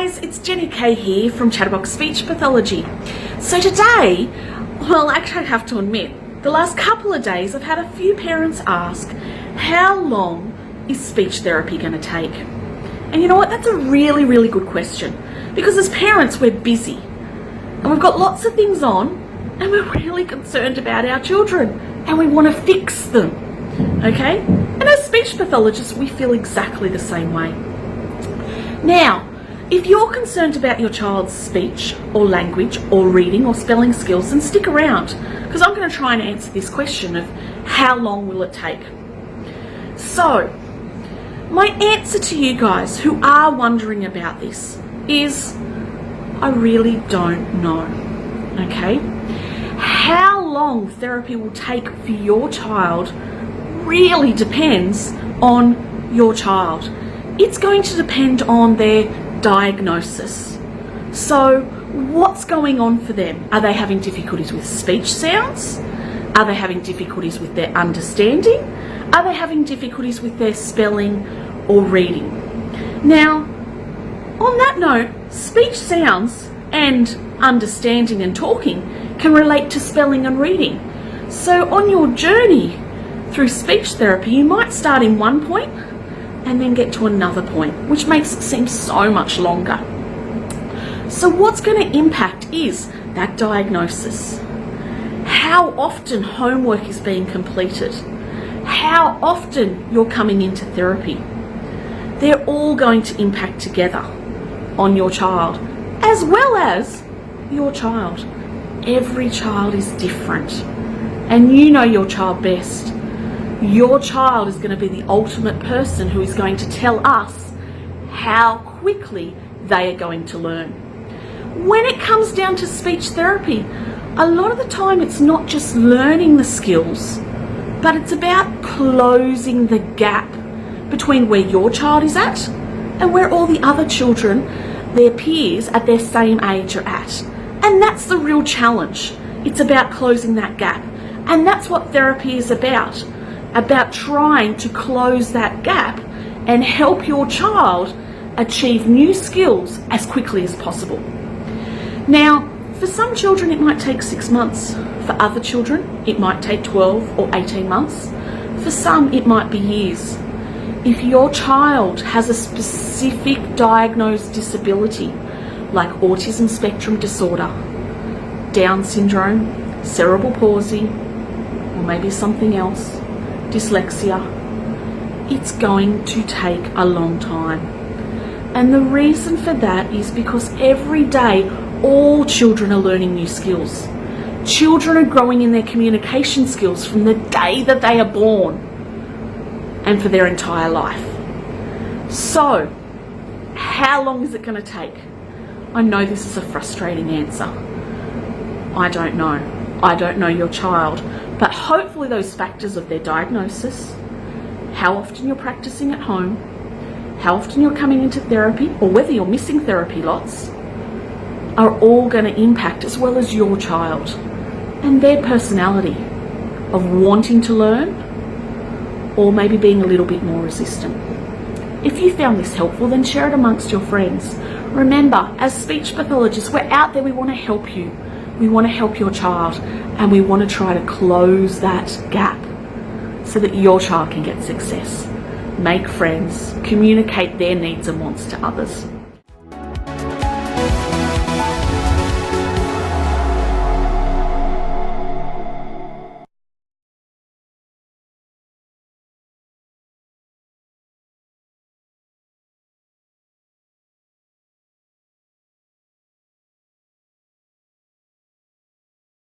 guys, it's Jenny Kay here from Chatterbox Speech Pathology. So today, well, actually I have to admit, the last couple of days I've had a few parents ask, how long is speech therapy going to take? And you know what, that's a really, really good question. Because as parents, we're busy. And we've got lots of things on, and we're really concerned about our children. And we want to fix them, okay? And as speech pathologists, we feel exactly the same way. Now, if you're concerned about your child's speech or language or reading or spelling skills, then stick around, because I'm going to try and answer this question of how long will it take. So, my answer to you guys who are wondering about this is, I really don't know, okay? How long therapy will take for your child really depends on your child. It's going to depend on their diagnosis. So what's going on for them? Are they having difficulties with speech sounds? Are they having difficulties with their understanding? Are they having difficulties with their spelling or reading? Now, on that note, speech sounds and understanding and talking can relate to spelling and reading. So on your journey through speech therapy, you might start in one point and then get to another point, which makes it seem so much longer. So what's going to impact is that diagnosis, how often homework is being completed, how often you're coming into therapy. They're all going to impact together on your child, as well as your child. Every child is different, and you know your child best. Your child is going to be the ultimate person who is going to tell us how quickly they are going to learn. When it comes down to speech therapy, a lot of the time it's not just learning the skills, but it's about closing the gap between where your child is at and where all the other children, their peers at their same age, are at. And that's the real challenge. It's about closing that gap. And that's what therapy is about trying to close that gap and help your child achieve new skills as quickly as possible. Now, for some children it might take 6 months. For other children it might take 12 or 18 months. For some it might be years. If your child has a specific diagnosed disability like autism spectrum disorder, Down syndrome, cerebral palsy, or maybe something else, dyslexia, it's going to take a long time. And the reason for that is because every day all children are learning new skills. Children are growing in their communication skills from the day that they are born and for their entire life. So, how long is it going to take? I know this is a frustrating answer. I don't know. I don't know your child. But hopefully those factors of their diagnosis, how often you're practicing at home, how often you're coming into therapy, or whether you're missing therapy lots, are all going to impact, as well as your child and their personality of wanting to learn or maybe being a little bit more resistant. If you found this helpful, then share it amongst your friends. Remember, as speech pathologists, we're out there, we want to help you. We want to help your child, and we want to try to close that gap so that your child can get success. Make friends, communicate their needs and wants to others.